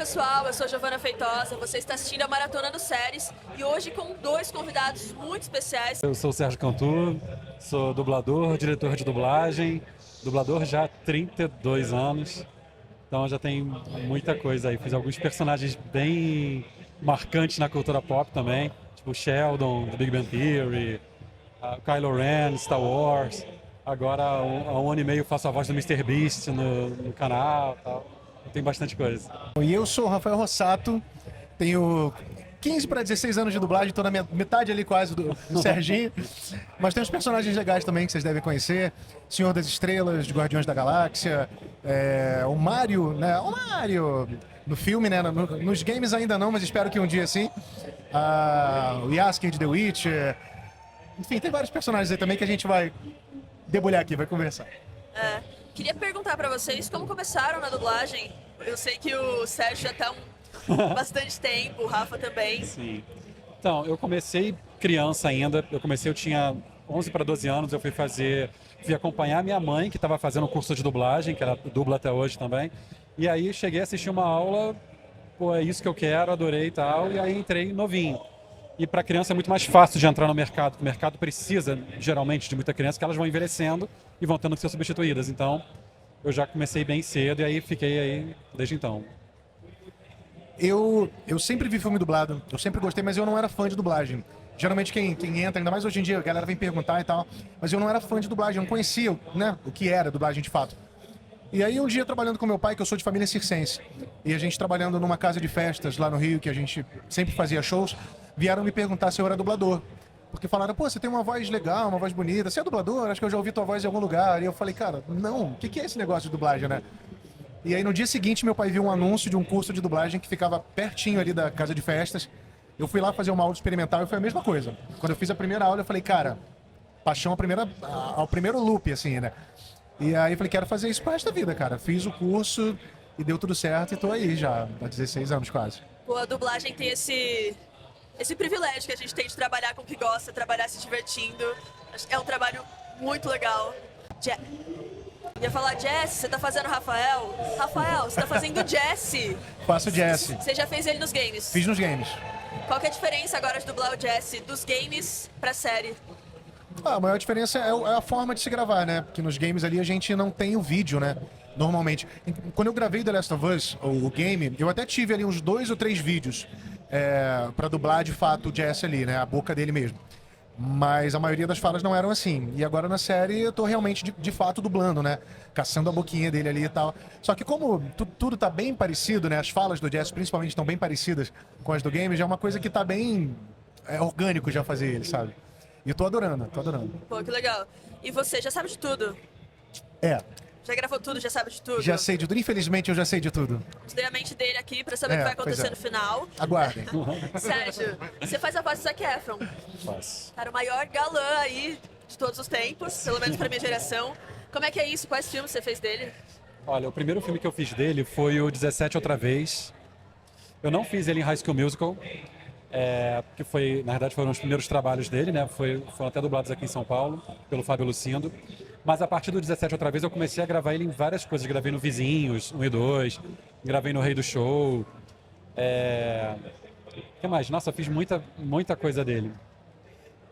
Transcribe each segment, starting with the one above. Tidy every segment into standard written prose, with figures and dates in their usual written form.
pessoal, eu sou Giovana Feitosa, você está assistindo a Maratona dos Séries e hoje com dois convidados muito especiais. Eu sou o Sérgio Cantu, sou dublador, diretor de dublagem, dublador já há 32 anos, então já tem muita coisa aí. Fiz alguns personagens bem marcantes na cultura pop também, tipo Sheldon, do Big Bang Theory, Kylo Ren, Star Wars. Agora há um ano e meio faço a voz do Mr. Beast no canal e tal. Tem bastante coisa. E eu sou o Rafael Rossato, tenho 15 para 16 anos de dublagem, estou na metade ali quase do Serginho. Mas tem uns personagens legais também que vocês devem conhecer. Senhor das Estrelas, de Guardiões da Galáxia, o Mario, né? O Mario no filme, né? Nos games ainda não, mas espero que um dia sim. O Yasuke de The Witcher. Enfim, tem vários personagens aí também que a gente vai debulhar aqui, vai conversar. Queria perguntar pra vocês como começaram na dublagem. Eu sei que o Sérgio já tá há bastante tempo, o Rafa também. Sim. Então, eu comecei criança ainda, eu tinha 11 para 12 anos, eu fui acompanhar minha mãe, que estava fazendo um curso de dublagem, que ela dubla até hoje também. E aí cheguei a assistir uma aula, pô, é isso que eu quero, adorei e tal, e aí entrei novinho. E para criança é muito mais fácil de entrar no mercado, porque o mercado precisa, geralmente, de muita criança, que elas vão envelhecendo e vão tendo que ser substituídas. Então, eu já comecei bem cedo e aí fiquei aí desde então. Eu sempre vi filme dublado, eu sempre gostei, mas eu não era fã de dublagem. Geralmente quem entra, ainda mais hoje em dia, a galera vem perguntar e tal, mas eu não era fã de dublagem, eu não conhecia, né, o que era dublagem de fato. E aí um dia trabalhando com meu pai, que eu sou de família circense, e a gente trabalhando numa casa de festas lá no Rio, que a gente sempre fazia shows, vieram me perguntar se eu era dublador. Porque falaram, pô, você tem uma voz legal, uma voz bonita, você é dublador? Acho que eu já ouvi tua voz em algum lugar. E eu falei, cara, não, o que é esse negócio de dublagem, né? E aí no dia seguinte meu pai viu um anúncio de um curso de dublagem que ficava pertinho ali da casa de festas. Eu fui lá fazer uma aula experimental e foi a mesma coisa. Quando eu fiz a primeira aula eu falei, cara, paixão ao primeiro loop, assim, né? E aí eu falei, quero fazer isso pro resto da vida, cara. Fiz o curso e deu tudo certo e tô aí já, há 16 anos quase. Pô, a dublagem tem esse privilégio que a gente tem de trabalhar com o que gosta, trabalhar se divertindo. É um trabalho muito legal. Ia falar Jesse, você tá fazendo Rafael? Rafael, você tá fazendo Jesse. Faço Jesse. Você já fez ele nos games? Fiz nos games. Qual que é a diferença agora de dublar o Jesse dos games pra série? A maior diferença é a forma de se gravar, né? Porque nos games ali a gente não tem o vídeo, né? Normalmente. Quando eu gravei The Last of Us, o game, eu até tive ali uns 2 ou 3 vídeos pra dublar de fato o Jesse ali, né? A boca dele mesmo. Mas a maioria das falas não eram assim. E agora na série eu tô realmente de fato dublando, né? Caçando a boquinha dele ali e tal. Só que como tudo tá bem parecido, né? As falas do Jesse principalmente estão bem parecidas com as do game, já é uma coisa que tá bem orgânico já fazer ele, sabe? E eu tô adorando, tô adorando. Pô, que legal. E você já sabe de tudo? Já gravou tudo, já sabe de tudo? Já sei de tudo. Infelizmente eu já sei de tudo. Tirei a mente dele aqui pra saber o que vai acontecer no final. Aguardem. Sérgio, você faz a voz do Zac Efron. Faço. Cara, o maior galã aí de todos os tempos, pelo menos pra minha geração. Como é que é isso? Quais filmes você fez dele? Olha, o primeiro filme que eu fiz dele foi o 17 Outra Vez. Eu não fiz ele em High School Musical, porque na verdade foram os primeiros trabalhos dele, né? Foram até dublados aqui em São Paulo, pelo Fábio Lucindo. Mas a partir do 17 Outra Vez eu comecei a gravar ele em várias coisas. Gravei no Vizinhos, 1 e 2, gravei no Rei do Show. O que mais? Nossa, fiz muita coisa dele.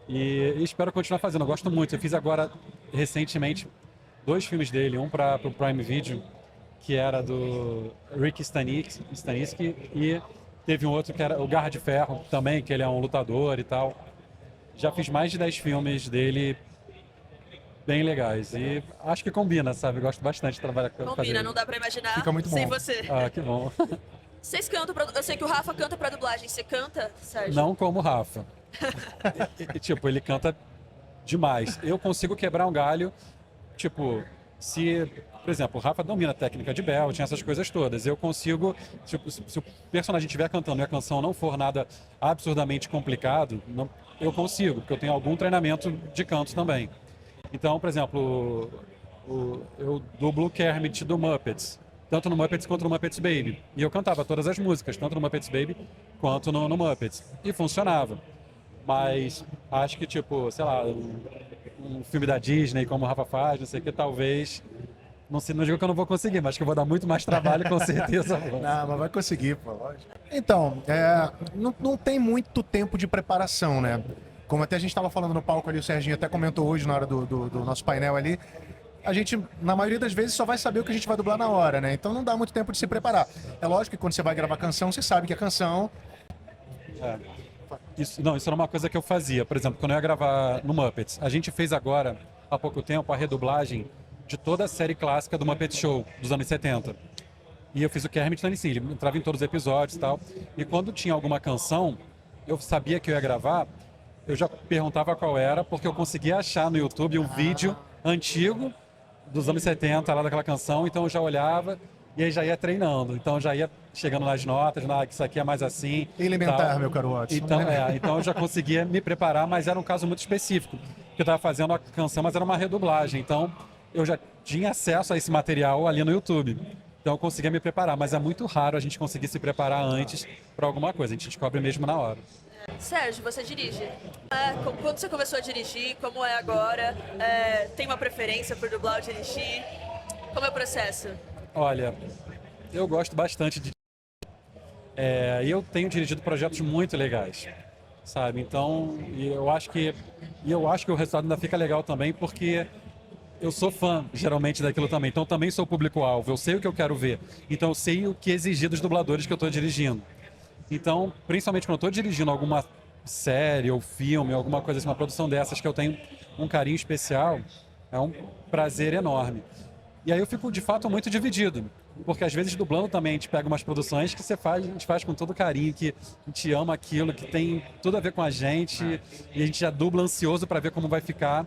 E espero continuar fazendo, eu gosto muito. Eu fiz agora, recentemente, 2 filmes dele. Um para o Prime Video, que era do Rick Staniski, e teve um outro que era o Garra de Ferro, também, que ele é um lutador e tal. Já fiz mais de 10 filmes dele, bem legais. E acho que combina, sabe? Eu gosto bastante de trabalhar com ele. Combina, não dá pra imaginar Fica muito sem bom. você. Ah, que bom. Vocês cantam eu sei que o Rafa canta pra dublagem. Você canta, Sérgio? Não como o Rafa. Tipo, ele canta demais. Eu consigo quebrar um galho, tipo, por exemplo, o Rafa domina a técnica de belting, essas coisas todas. Eu consigo, tipo, se o personagem estiver cantando e a canção não for nada absurdamente complicado, eu consigo, porque eu tenho algum treinamento de canto também. Então, por exemplo, eu dublo o Kermit do Muppets, tanto no Muppets quanto no Muppets Baby. E eu cantava todas as músicas, tanto no Muppets Baby quanto no Muppets. E funcionava. Mas acho que, tipo, sei lá, um filme da Disney, como o Rafa faz, não sei o que, talvez Não digo que eu não vou conseguir, mas que eu vou dar muito mais trabalho, com certeza vou. Não, mas vai conseguir, pô, lógico. Então, não tem muito tempo de preparação, né? Como até a gente estava falando no palco ali, o Serginho até comentou hoje na hora do nosso painel ali, a gente, na maioria das vezes, só vai saber o que a gente vai dublar na hora, né? Então não dá muito tempo de se preparar. É lógico que quando você vai gravar canção, você sabe que a canção... Isso era uma coisa que eu fazia. Por exemplo, quando eu ia gravar no Muppets, a gente fez agora, há pouco tempo, a redublagem de toda a série clássica do Muppet Show, dos anos 70. E eu fiz o Kermit Tennessee, ele entrava em todos os episódios e tal. E quando tinha alguma canção, eu sabia que eu ia gravar, eu já perguntava qual era, porque eu conseguia achar no YouTube um vídeo antigo dos anos 70, lá daquela canção, então eu já olhava e aí já ia treinando. Então já ia chegando nas notas, que isso aqui é mais assim. Elementar, tal. meu caro Watson. Então eu já conseguia me preparar, mas era um caso muito específico. Porque eu estava fazendo a canção, mas era uma redublagem. Então eu já tinha acesso a esse material ali no YouTube. Então eu conseguia me preparar, mas é muito raro a gente conseguir se preparar antes para alguma coisa. A gente descobre mesmo na hora. Sérgio, você dirige. Quando você começou a dirigir, como é agora? Tem uma preferência por dublar ou dirigir? Como é o processo? Olha, eu gosto bastante de... E eu tenho dirigido projetos muito legais, sabe? Então, eu acho que o resultado ainda fica legal também, porque eu sou fã, geralmente, daquilo também. Então, eu também sou público-alvo, eu sei o que eu quero ver. Então, eu sei o que exigir dos dubladores que eu estou dirigindo. Então, principalmente quando eu estou dirigindo alguma série ou filme, alguma coisa assim, uma produção dessas que eu tenho um carinho especial, é um prazer enorme. E aí eu fico, de fato, muito dividido. Porque às vezes dublando também a gente pega umas produções que a gente faz com todo carinho, que a gente ama aquilo, que tem tudo a ver com a gente, e a gente já dubla ansioso para ver como vai ficar.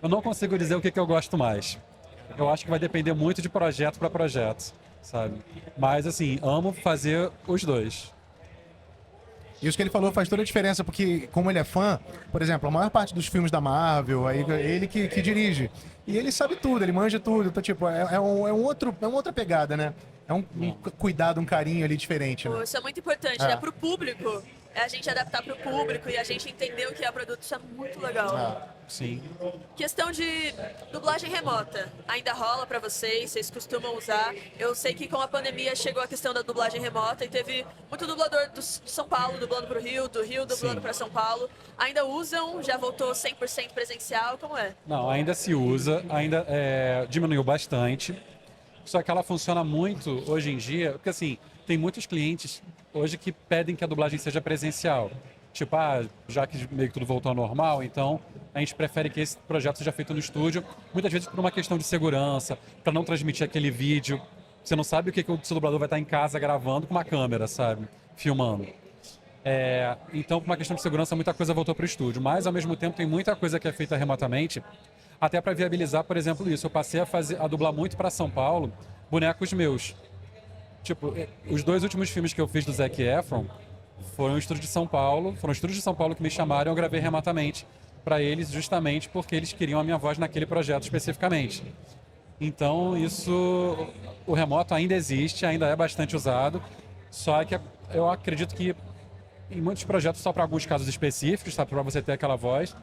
Eu não consigo dizer o que eu gosto mais. Eu acho que vai depender muito de projeto para projeto, sabe? Mas, assim, amo fazer os dois. Isso que ele falou faz toda a diferença, porque como ele é fã, por exemplo, a maior parte dos filmes da Marvel, aí ele que dirige. E ele sabe tudo, ele manja tudo. Então, tipo, é uma outra pegada, né? É um cuidado, um carinho ali diferente, né? Isso é muito importante, né? Pro público, a gente adaptar pro público e a gente entender o que é o produto, isso é muito legal. Sim. Questão de dublagem remota, ainda rola pra vocês costumam usar? Eu sei que com a pandemia chegou a questão da dublagem remota e teve muito dublador de São Paulo dublando pro Rio, do Rio dublando pra São Paulo. Ainda usam? Já voltou 100% presencial? Como é? Não, ainda se usa, ainda diminuiu bastante. Só que ela funciona muito hoje em dia, porque assim, tem muitos clientes hoje que pedem que a dublagem seja presencial. Tipo, já que meio que tudo voltou ao normal, então a gente prefere que esse projeto seja feito no estúdio, muitas vezes por uma questão de segurança, para não transmitir aquele vídeo. Você não sabe o que o seu dublador vai estar em casa gravando com uma câmera, sabe? Filmando. Então, por uma questão de segurança, muita coisa voltou para o estúdio. Mas, ao mesmo tempo, tem muita coisa que é feita remotamente, até para viabilizar, por exemplo, isso. Eu passei a dublar muito para São Paulo, bonecos meus. Tipo, os 2 últimos filmes que eu fiz do Zac Efron foram um estúdio de São Paulo, foram estúdios de São Paulo que me chamaram e eu gravei remotamente para eles, justamente porque eles queriam a minha voz naquele projeto especificamente. Então, o remoto ainda existe, ainda é bastante usado, só que eu acredito que em muitos projetos só para alguns casos específicos, sabe, para você ter aquela voz.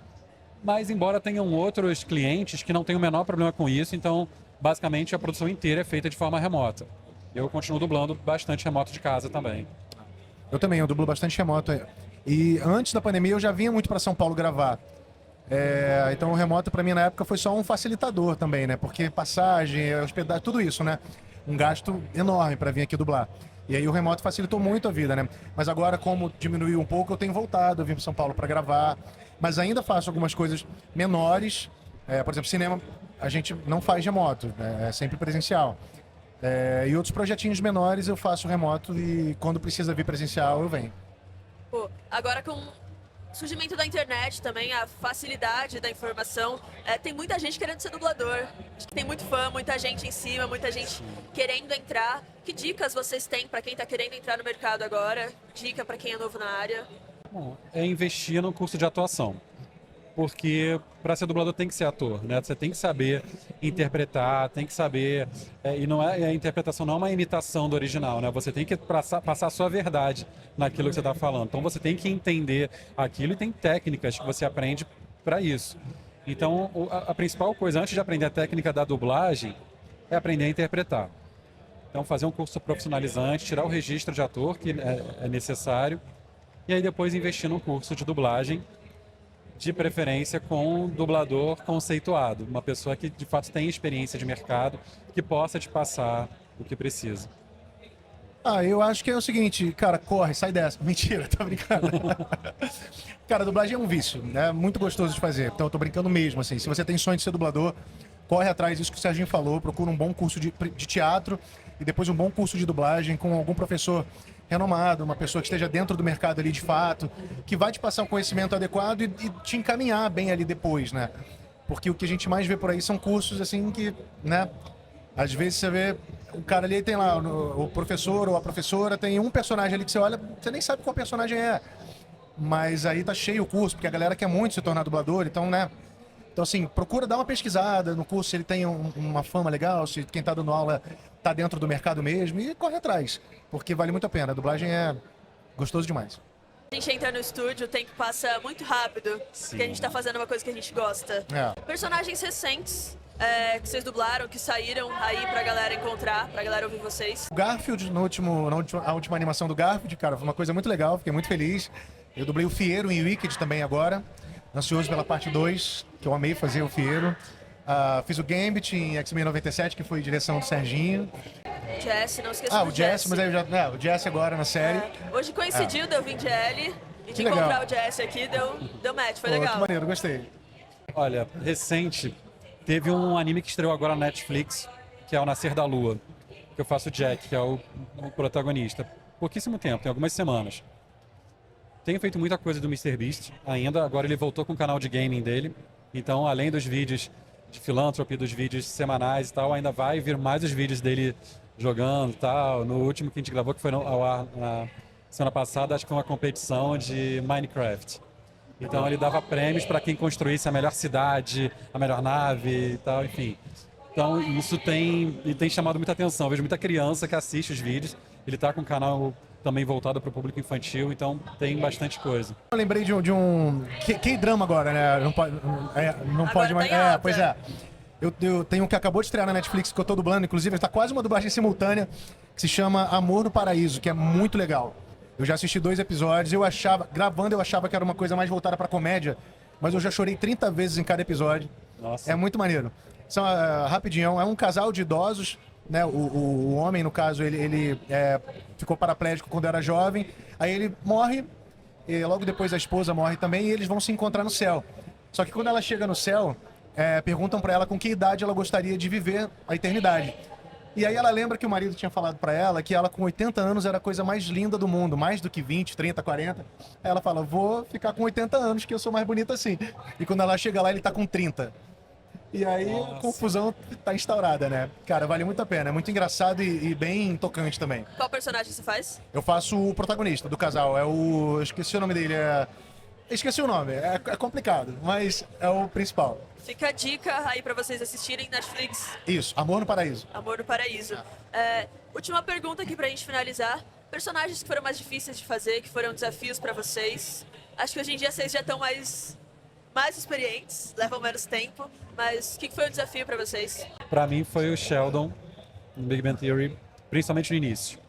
Mas, embora tenham outros clientes que não têm o menor problema com isso, então, basicamente, a produção inteira é feita de forma remota. Eu continuo dublando bastante remoto de casa também. Eu também, eu dublo bastante remoto. E antes da pandemia eu já vinha muito para São Paulo gravar. Então o remoto para mim na época foi só um facilitador também, né? Porque passagem, hospedagem, tudo isso, né? Um gasto enorme para vir aqui dublar. E aí o remoto facilitou muito a vida, né? Mas agora, como diminuiu um pouco, eu tenho voltado, eu vim para São Paulo para gravar. Mas ainda faço algumas coisas menores. Por exemplo, cinema a gente não faz remoto, né? É sempre presencial. E outros projetinhos menores eu faço remoto e quando precisa vir presencial eu venho. Pô, agora com o surgimento da internet também, a facilidade da informação, tem muita gente querendo ser dublador. Acho que tem muito fã, muita gente em cima, muita gente querendo entrar. Que dicas vocês têm para quem está querendo entrar no mercado agora? Dica para quem é novo na área? Bom, é investir no curso de atuação. Porque para ser dublador tem que ser ator, né? Você tem que saber interpretar, tem que saber... a interpretação não é uma imitação do original, né? Você tem que passar a sua verdade naquilo que você está falando. Então você tem que entender aquilo e tem técnicas que você aprende para isso. Então a principal coisa, antes de aprender a técnica da dublagem, é aprender a interpretar. Então, fazer um curso profissionalizante, tirar o registro de ator, que é necessário, e aí depois investir num curso de dublagem, de preferência com um dublador conceituado, uma pessoa que de fato tem experiência de mercado, que possa te passar o que precisa. Eu acho que é o seguinte, cara, corre, sai dessa. Mentira, tô brincando. Cara, dublagem é um vício, é muito gostoso de fazer. Então eu tô brincando mesmo, assim. Se você tem sonho de ser dublador, corre atrás disso que o Serginho falou, procura um bom curso de teatro e depois um bom curso de dublagem com algum professor renomado, uma pessoa que esteja dentro do mercado ali de fato, que vai te passar um conhecimento adequado e te encaminhar bem ali depois, né? Porque o que a gente mais vê por aí são cursos, assim, que, né? Às vezes você vê, o cara ali tem lá, o professor ou a professora, tem um personagem ali que você olha, você nem sabe qual personagem é. Mas aí tá cheio o curso, porque a galera quer muito se tornar dublador, então, né? Então, assim, procura dar uma pesquisada no curso, se ele tem uma fama legal, se quem tá dando aula tá dentro do mercado mesmo, e corre atrás, porque vale muito a pena. A dublagem é gostoso demais. A gente entra no estúdio, o tempo passa muito rápido, Sim. porque a gente tá fazendo uma coisa que a gente gosta. Personagens recentes que vocês dublaram, que saíram aí pra galera encontrar, pra galera ouvir vocês. O Garfield, a última animação do Garfield, cara, foi uma coisa muito legal, fiquei muito feliz. Eu dublei o Fiero em Wicked também agora, ansioso pela parte 2, que eu amei fazer o Fiero. Fiz o Gambit em X-Men 97, que foi direção do Serginho. Jesse, não esqueça do O Jesse, mas aí o Jesse agora na série. Hoje coincidiu de eu vir de L e de legal. encontrar o Jesse aqui, deu match, foi legal. Que maneiro, gostei. Olha, recente, teve um anime que estreou agora na Netflix, que é O Nascer da Lua, que eu faço o Jack, que é o protagonista. Pouquíssimo tempo, tem algumas semanas. Tenho feito muita coisa do MrBeast ainda, agora ele voltou com o canal de gaming dele, então além dos vídeos de Philanthropy, dos vídeos semanais e tal, ainda vai vir mais os vídeos dele jogando e tal. No último que a gente gravou, que foi ao ar na semana passada, acho que foi uma competição de Minecraft. Então ele dava prêmios para quem construísse a melhor cidade, a melhor nave e tal, enfim. Então isso tem chamado muita atenção. Eu vejo muita criança que assiste os vídeos. Ele tá com um canal também voltado para o público infantil, então tem bastante coisa. Eu lembrei de um K-drama agora, né? Não pode, não pode mais. Tá em alta. Pois é. Eu tenho um que acabou de estrear na Netflix, que eu tô dublando, inclusive, está quase uma dublagem simultânea, que se chama Amor no Paraíso, que é muito legal. Eu já assisti 2 episódios, gravando eu achava que era uma coisa mais voltada pra comédia, mas eu já chorei 30 vezes em cada episódio. Nossa. É muito maneiro. Rapidinho, é um casal de idosos, né? O homem, no caso, ele ficou paraplégico quando era jovem, aí ele morre, e logo depois a esposa morre também, e eles vão se encontrar no céu. Só que quando ela chega no céu, perguntam pra ela com que idade ela gostaria de viver a eternidade. E aí ela lembra que o marido tinha falado pra ela que ela com 80 anos era a coisa mais linda do mundo, mais do que 20, 30, 40. Aí ela fala, vou ficar com 80 anos que eu sou mais bonita assim. E quando ela chega lá, ele tá com 30. E aí a confusão tá instaurada, né? Cara, vale muito a pena, é muito engraçado e bem tocante também. Qual personagem você faz? Eu faço o protagonista do casal, eu esqueci o nome dele, esqueci o nome, é complicado, mas é o principal. Fica a dica aí pra vocês assistirem Netflix. Isso, Amor no Paraíso. Amor no Paraíso. Última pergunta aqui pra gente finalizar. Personagens que foram mais difíceis de fazer, que foram desafios pra vocês. Acho que hoje em dia vocês já estão mais experientes, levam menos tempo, mas o que foi o desafio pra vocês? Pra mim foi o Sheldon, no Big Bang Theory, principalmente no início.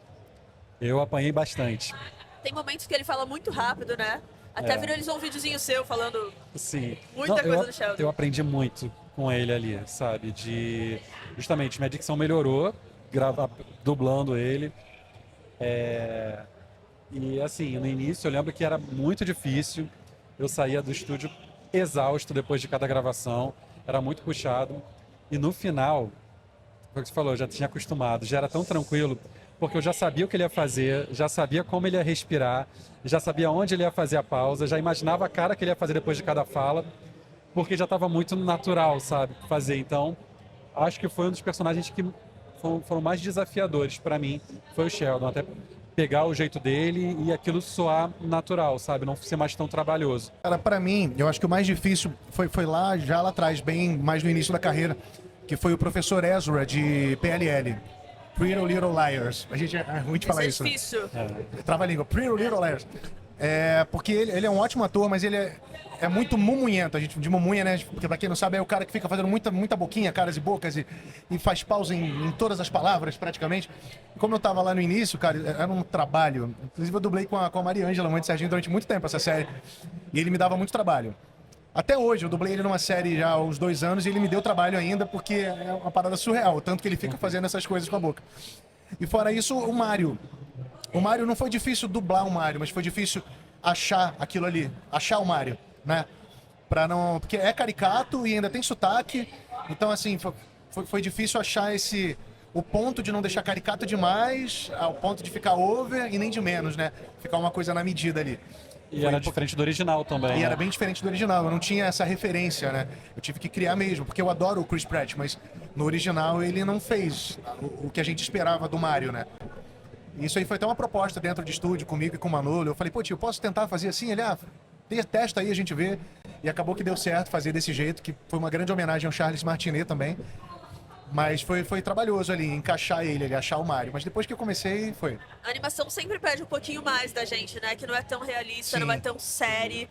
Eu apanhei bastante. Tem momentos que ele fala muito rápido, né? Até viralizou um videozinho seu falando Sim. muita coisa do Sheldon. Eu aprendi muito com ele ali, sabe? Justamente, minha dicção melhorou, dublando ele. E assim, no início eu lembro que era muito difícil. Eu saía do estúdio exausto depois de cada gravação. Era muito puxado. E no final, foi o que você falou, eu já tinha acostumado, já era tão tranquilo, porque eu já sabia o que ele ia fazer, já sabia como ele ia respirar, já sabia onde ele ia fazer a pausa, já imaginava a cara que ele ia fazer depois de cada fala, porque já estava muito natural, sabe, fazer. Então, acho que foi um dos personagens que foram mais desafiadores para mim, foi o Sheldon, até pegar o jeito dele e aquilo soar natural, sabe, não ser mais tão trabalhoso. Cara, pra mim, eu acho que o mais difícil foi lá atrás, bem mais no início da carreira, que foi o professor Ezra de PLL. Pretty Little Liars. A gente é ruim de falar isso. Isso é difícil. Trava a língua. Pretty Little Liars. Porque ele é um ótimo ator, mas ele é muito mumunhento. A gente de mumunha, né? Porque pra quem não sabe, é o cara que fica fazendo muita boquinha, caras e bocas e faz pausa em todas as palavras, praticamente. E como eu tava lá no início, cara, era um trabalho. Inclusive eu dublei com a Mariângela, mãe de Serginho, durante muito tempo essa série. E ele me dava muito trabalho. Até hoje, eu dublei ele numa série já há uns 2 anos e ele me deu trabalho ainda porque é uma parada surreal, tanto que ele fica fazendo essas coisas com a boca. E fora isso, o Mário. O Mário não foi difícil dublar o Mário, mas foi difícil achar aquilo ali, achar o Mário, né? Porque é caricato e ainda tem sotaque, então assim, foi difícil achar o ponto de não deixar caricato demais, ao ponto de ficar over e nem de menos, né? Ficar uma coisa na medida ali. E era diferente do original também. E era bem diferente do original, eu não tinha essa referência, né? Eu tive que criar mesmo, porque eu adoro o Chris Pratt, mas no original ele não fez o que a gente esperava do Mario, né? Isso aí foi até uma proposta dentro de estúdio comigo e com o Manolo. Eu falei, pô tio, posso tentar fazer assim? Ele, testa aí, a gente vê. E acabou que deu certo fazer desse jeito, que foi uma grande homenagem ao Charles Martinet também. Mas foi trabalhoso ali, encaixar ele, achar o Mario. Mas depois que eu comecei, foi. A animação sempre pede um pouquinho mais da gente, né? Que não é tão realista, Sim. não é tão série.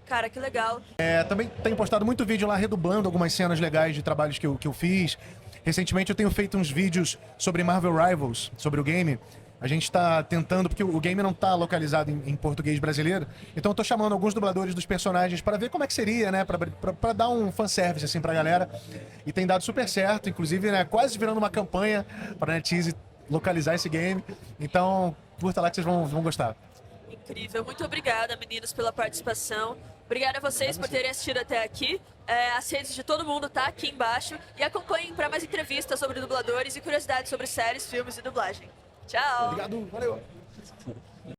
Cara, que legal. Também tenho postado muito vídeo lá redublando algumas cenas legais de trabalhos que eu fiz. Recentemente eu tenho feito uns vídeos sobre Marvel Rivals, sobre o game. A gente tá tentando, porque o game não tá localizado em português brasileiro, então eu tô chamando alguns dubladores dos personagens para ver como é que seria, né, pra dar um fanservice, assim, pra galera. E tem dado super certo, inclusive, né, quase virando uma campanha pra NetEase localizar esse game. Então, curta lá que vocês vão gostar. Incrível. Muito obrigada, meninos, pela participação. Obrigada a vocês por terem assistido até aqui. As redes de todo mundo tá aqui embaixo. E acompanhem para mais entrevistas sobre dubladores e curiosidades sobre séries, filmes e dublagem. Tchau! Obrigado, valeu!